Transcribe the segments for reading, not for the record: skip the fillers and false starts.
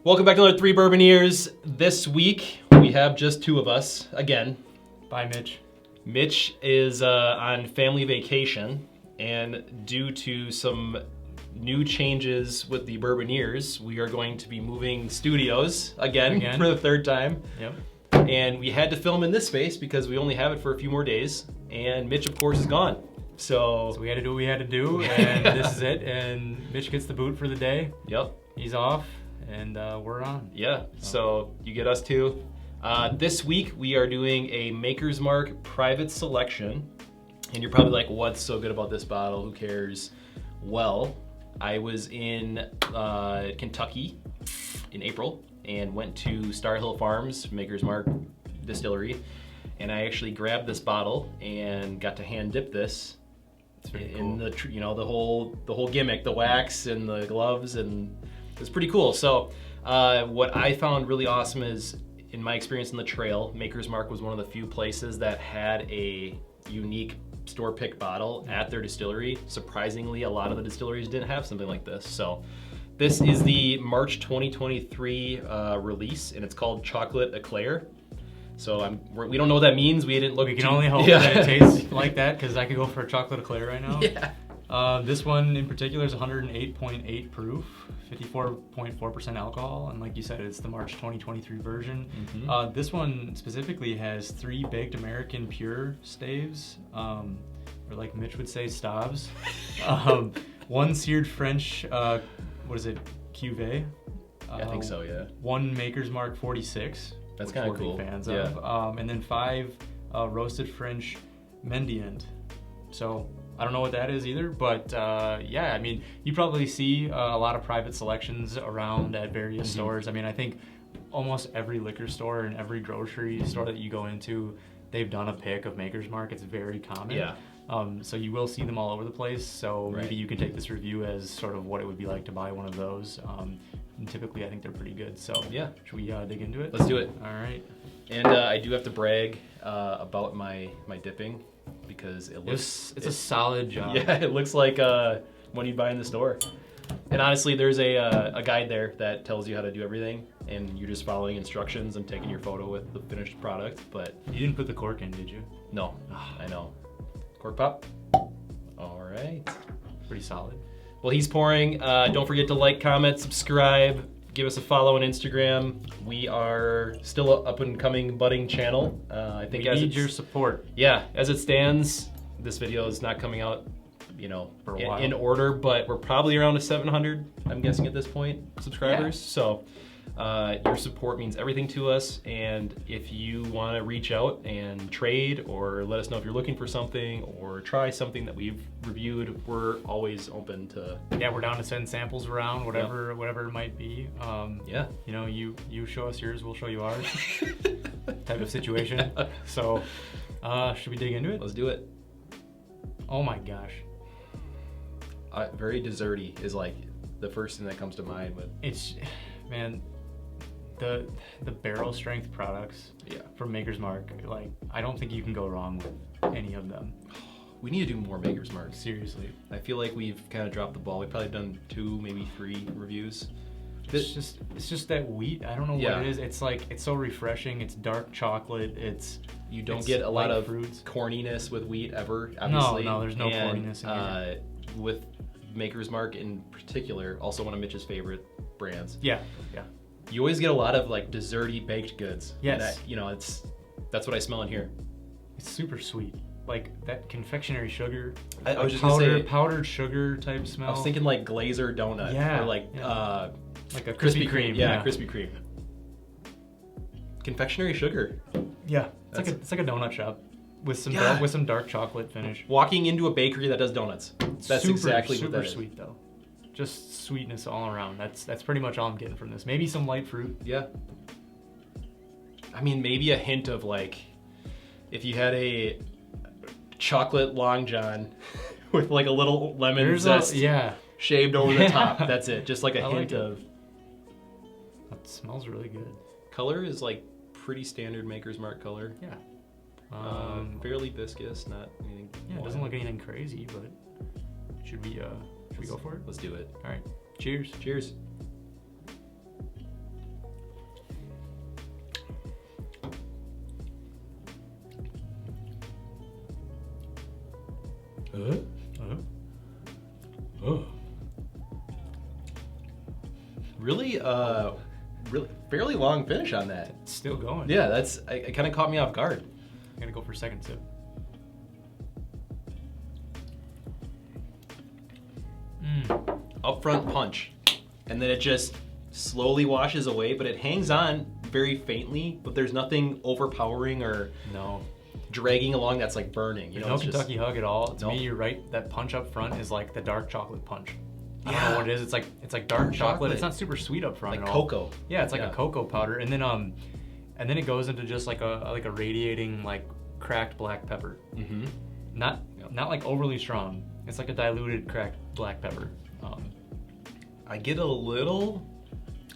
Welcome back to another 3 Bourbon Years. This week, we have just 2 of us, again. Bye, Mitch. Mitch is on family vacation, and due to some new changes with the Bourbon Years, we are going to be moving studios again. For the 3rd time. Yep. And we had to film in this space because we only have it for a few more days, and Mitch, of course, is gone. So we had to do what we had to do, and this is it, and Mitch gets the boot for the day. Yep. He's off. And we're on. Yeah, so you get us too. This week we are doing a Maker's Mark private selection. And you're probably like, what's so good about this bottle? Who cares? Well, I was in Kentucky in April and went to Star Hill Farms, Maker's Mark Distillery. And I actually grabbed this bottle and got to hand dip this in cool. the whole gimmick, the wax and the gloves, and it's pretty cool. So what I found really awesome is, in my experience in the trail, Maker's Mark was one of the few places that had a unique store pick bottle at their distillery. Surprisingly, a lot of the distilleries didn't have something like this. So this is the March 2023 release, and it's called Chocolate Eclair. So we don't know what that means. We didn't look. We can only hope that it tastes like that, because I could go for a chocolate eclair right now. Yeah. This one in particular is 108.8 proof, 54.4% alcohol, and like you said, it's the March 2023 version. Mm-hmm. This one specifically has 3 baked American pure staves, or like Mitch would say, staves. 1 seared French, what is it, cuvee? I think so, yeah. 1 Maker's Mark 46. That's kind of cool. Fans yeah. of. And then 5 roasted French Mendiant. So I don't know what that is either, but yeah, I mean, you probably see a lot of private selections around at various stores. I mean, I think almost every liquor store and every grocery store that you go into, they've done a pick of Maker's Mark. It's very common. Yeah. So you will see them all over the place. So maybe you can take this review as sort of what it would be like to buy one of those. And typically, I think they're pretty good. So yeah, should we dig into it? Let's do it. All right. And I do have to brag about my dipping, because it's a solid job. Yeah, it looks like when you buy in the store. And honestly, there's a guide there that tells you how to do everything, and you're just following instructions and taking your photo with the finished product. But you didn't put the cork in, did you? No, I know. Cork pop. All right. Pretty solid. Well, he's pouring. Don't forget to like, comment, subscribe. Give us a follow on Instagram. We are still an up-and-coming budding channel. I think we need your support. Yeah, as it stands, this video is not coming out, for a while. In order, but we're probably around 700, I'm guessing at this point, subscribers. Yeah. So your support means everything to us, and if you want to reach out and trade, or let us know if you're looking for something, or try something that we've reviewed, we're always open to. Yeah, we're down to send samples around, whatever it might be. Yeah. You show us yours, we'll show you ours. Type of situation. So, should we dig into it? Let's do it. Oh my gosh. Very desserty is like the first thing that comes to mind. But it's, man, the barrel strength products from Maker's Mark, like, I don't think you can go wrong with any of them. We need to do more Maker's Mark. Seriously. I feel like we've kind of dropped the ball. We've probably done 2, maybe 3 reviews. It's just that wheat. I don't know what it is. It's like, it's so refreshing. It's dark chocolate. You don't get a lot of fruits. Corniness with wheat ever, obviously. No, there's no corniness in here. With Maker's Mark in particular, also one of Mitch's favorite brands. Yeah. You always get a lot of like desserty baked goods. Yes. That's what I smell in here. It's super sweet. Like that confectionery sugar. I was just gonna say powdered sugar type smell. I was thinking like glazer donut. Yeah. Or like a Krispy Kreme. Yeah, Krispy Kreme. Confectionery sugar. Yeah. It's like a donut shop with some dark chocolate finish. Walking into a bakery that does donuts. That's exactly what that is. Super sweet though. Just sweetness all around. That's pretty much all I'm getting from this. Maybe some light fruit. Yeah. I mean, maybe a hint of like, if you had a chocolate Long John with like a little lemon zest shaved over the top. That's it. Just like a hint of. That smells really good. Color is like pretty standard Maker's Mark color. Yeah. Fairly viscous, not anything. Yeah, it doesn't look anything crazy, but should we go for it? Let's do it. All right. Cheers. Cheers. Really, really fairly long finish on that. It's still going. Yeah, it kind of caught me off guard. I'm gonna go for a second sip. Upfront punch, and then it just slowly washes away, but it hangs on very faintly, but there's nothing overpowering or dragging along that's like burning. No Kentucky hug at all. To me, you're right. That punch up front is like the dark chocolate punch. I don't know what it is. It's like dark chocolate. It's not super sweet up front like at all. cocoa. Yeah, it's like a cocoa powder, and then it goes into just like a radiating like cracked black pepper. Mm-hmm. Not like overly strong. It's like a diluted cracked black pepper. I get a little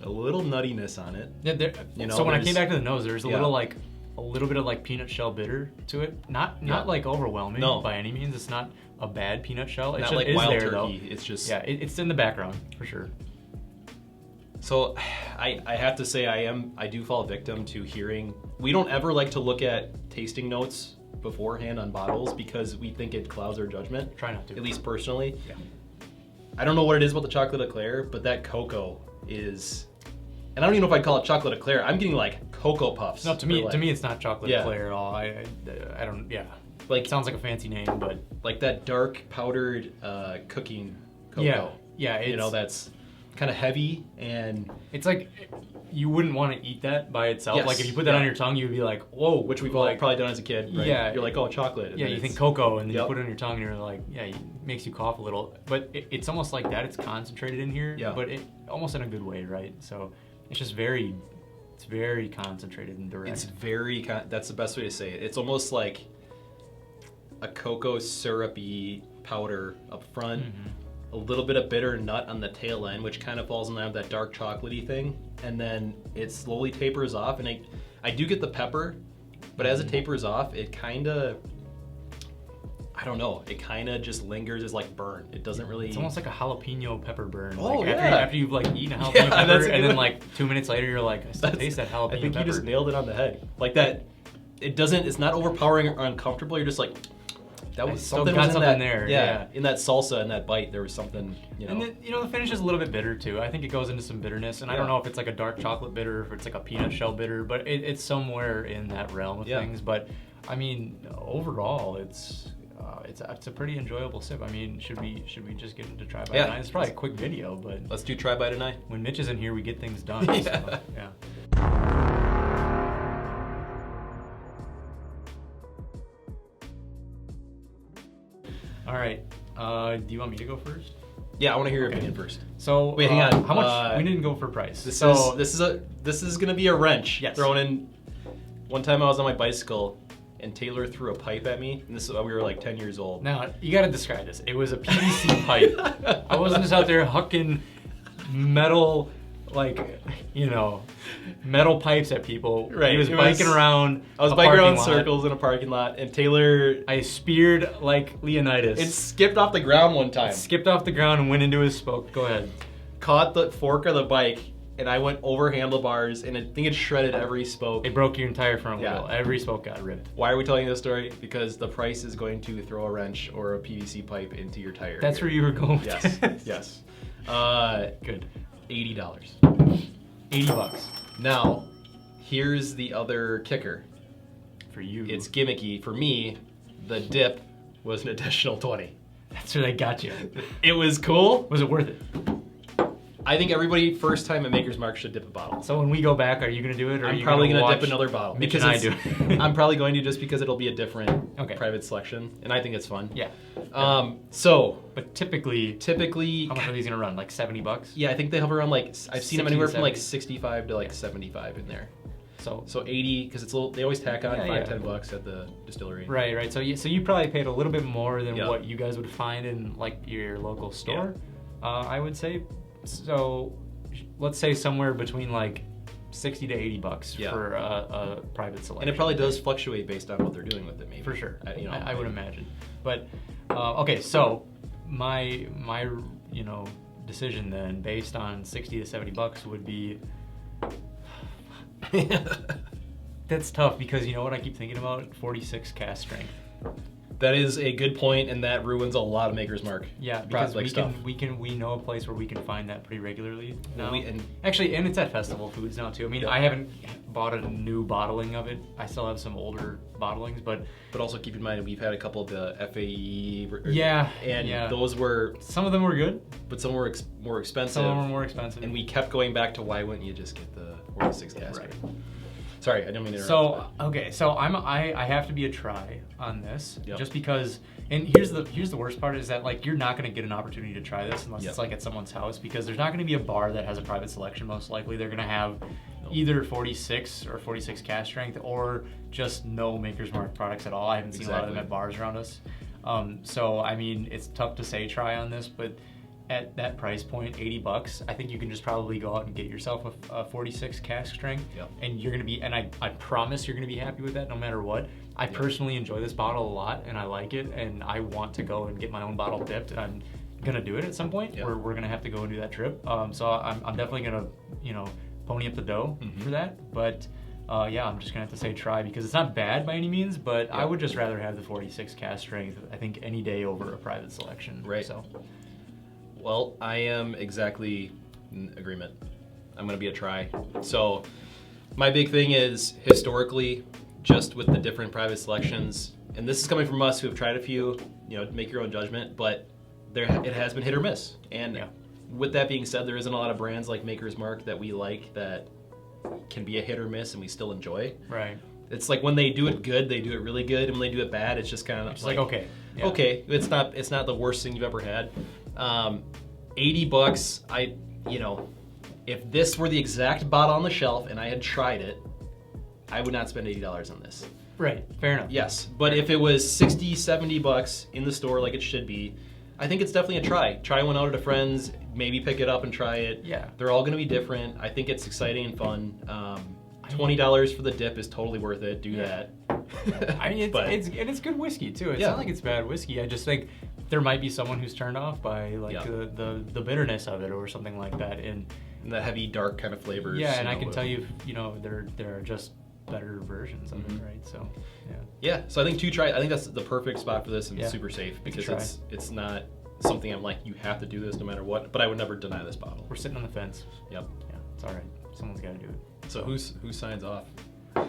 nuttiness on it. Yeah, so when I came back to the nose, there's a little bit of like peanut shell bitter to it. Not like overwhelming by any means. It's not a bad peanut shell. It's not like is wild there, turkey. Though. It's just it's in the background for sure. So I have to say I do fall victim to hearing. We don't ever like to look at tasting notes beforehand on bottles because we think it clouds our judgment. Try not to. At least personally. Yeah. I don't know what it is about the chocolate eclair, but that cocoa is, and I don't even know if I'd call it chocolate eclair. I'm getting like Cocoa Puffs. No, to me it's not chocolate eclair at all. I don't. Yeah. Like it sounds like a fancy name, but like that dark powdered cooking cocoa. Yeah. That's kind of heavy, and it's like you wouldn't want to eat that by itself. Yes. Like if you put that on your tongue, you'd be like, whoa, which we've all probably done as a kid. Right? Yeah, you're like, oh, chocolate. And yeah, you think cocoa, and then you put it on your tongue, and you're like, yeah, it makes you cough a little. But it's almost like that. It's concentrated in here, but it almost in a good way, right? So it's just very concentrated and direct. It's that's the best way to say it. It's almost like a cocoa syrupy powder up front. Mm-hmm. A little bit of bitter nut on the tail end, which kind of falls in line with that dark chocolatey thing, and then it slowly tapers off. And I do get the pepper, but as it tapers off, it kind of, I don't know, it kind of just lingers as like burn. It doesn't really. It's almost like a jalapeno pepper burn. Oh, like yeah. After you've like eaten a jalapeno pepper, and then like 2 minutes later, you're like, I still taste that jalapeno pepper. I think you just nailed it on the head. Like that, it's not overpowering or uncomfortable. You're just like. That was something in there. Yeah, in that salsa and that bite, there was something. And then, the finish is a little bit bitter too. I think it goes into some bitterness, and I don't know if it's like a dark chocolate bitter, or if it's like a peanut shell bitter, but it's somewhere in that realm of things. But I mean, overall, it's a pretty enjoyable sip. I mean, should we just get into try by tonight? It's probably a quick video, but let's do try by tonight. When Mitch is in here, we get things done. So, yeah. All right. Do you want me to go first? Yeah, I want to hear your opinion first. So wait, hang on. How much? We didn't go for price. This is gonna be a wrench thrown in. One time I was on my bicycle and Taylor threw a pipe at me. And we were like 10 years old. Now you gotta describe this. It was a PVC pipe. I wasn't just out there hucking metal, metal pipes at people. Right. He was biking around. I was biking around circles in a parking lot, and Taylor. I speared like Leonidas. It skipped off the ground one time. It skipped off the ground and went into his spoke. Go ahead. Caught the fork of the bike, and I went over handlebars, and I think it shredded every spoke. It broke your entire front wheel. Every spoke got ripped. Why are we telling you this story? Because the price is going to throw a wrench or a PVC pipe into your tire. That's where you were going. Yes. Yes. Good. $80. $80. Now, here's the other kicker. For you. It's gimmicky. For me, the dip was an additional $20. That's where they got you. It was cool. Was it worth it? I think everybody first time at Maker's Mark should dip a bottle. So when we go back, are you going to do it? Or I'm probably going to dip another bottle. Mitch and I do. I'm probably going to just because it'll be a different private selection, and I think it's fun. Yeah. But typically, how much are these going to run? Like $70? Yeah, I think they hover around I've seen them anywhere from like 65 to like 75 in there. So 80 because it's a little. They always tack on $5-10 at the distillery. Right. So you probably paid a little bit more than what you guys would find in like your local store. Yeah. I would say. So let's say somewhere between like $60 to $80 for a private selection. And it probably does fluctuate based on what they're doing with it, maybe. For sure. I would imagine. But okay, so my decision then based on $60 to $70 would be. That's tough because you know what I keep thinking about? 46 cast strength. That is a good point, and that ruins a lot of Maker's Mark. Yeah, because we know a place where we can find that pretty regularly now. And it's at Festival Foods now too. I mean, I haven't bought a new bottling of it. I still have some older bottlings, but also keep in mind we've had a couple of the FAE. Those were, some of them were good, but some were more expensive. Some of them were more expensive, and we kept going back to why wouldn't you just get the 46 cask strength? Sorry, I didn't mean to interrupt. So I have to be a try on this, just because. And here's the worst part is that like you're not going to get an opportunity to try this unless it's like at someone's house, because there's not going to be a bar that has a private selection. Most likely they're going to have either 46 or 46 cask strength, or just no Maker's Mark products at all. I haven't seen a lot of them at bars around us. So I mean, it's tough to say try on this, but at that price point, $80, I think you can just probably go out and get yourself a 46 cask strength, and you're gonna be, and I promise you're gonna be happy with that no matter what. I personally enjoy this bottle a lot, and I like it, and I want to go and get my own bottle dipped, and I'm gonna do it at some point. We're gonna have to go and do that trip. So I'm definitely gonna, pony up the dough for that. But I'm just gonna have to say try, because it's not bad by any means, but I would just rather have the 46 cask strength, I think, any day over a private selection. Right. So. Well, I am exactly in agreement. I'm gonna be a try. So my big thing is historically, just with the different private selections, and this is coming from us who have tried a few, make your own judgment, but it has been hit or miss. And with that being said, there isn't a lot of brands like Maker's Mark that we like that can be a hit or miss and we still enjoy. Right. It's like when they do it good, they do it really good, and when they do it bad, it's just kind of like okay. Yeah. Okay, it's not the worst thing you've ever had. $80, if this were the exact bottle on the shelf and I had tried it, I would not spend $80 on this. Right, fair enough. Yes, but if it was $60, $70 in the store like it should be, I think it's definitely a try. Try one out at a friend's, maybe pick it up and try it. Yeah. They're all gonna be different. I think it's exciting and fun. $20 for the dip is totally worth it. Do that. I mean, it's good whiskey too. It's not like it's bad whiskey. I just think there might be someone who's turned off by like the bitterness of it or something like that, and the heavy dark kind of flavors. Yeah, and I can tell you, there are just better versions of it, right? So so I think I think that's the perfect spot for this, and super safe, because it's not something I'm like, you have to do this no matter what, but I would never deny this bottle. We're sitting on the fence. Yep. Yeah, it's all right. Someone's got to do it. So who signs off?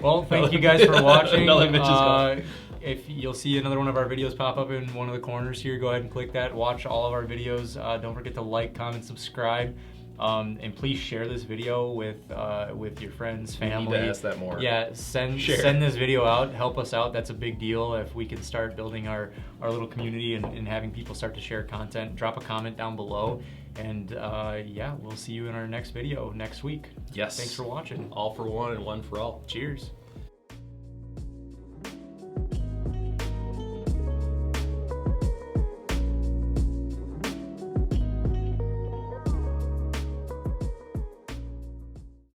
Well, thank you guys for watching. Mitch is gone. If you'll see another one of our videos pop up in one of the corners here, go ahead and click that. Watch all of our videos. Don't forget to like, comment, subscribe. And please share this video with your friends, family. We need to ask that more. Yeah, send this video out. Help us out. That's a big deal. If we can start building our little community and having people start to share content, drop a comment down below. And we'll see you in our next video next week. Yes. Thanks for watching. All for one and one for all. Cheers.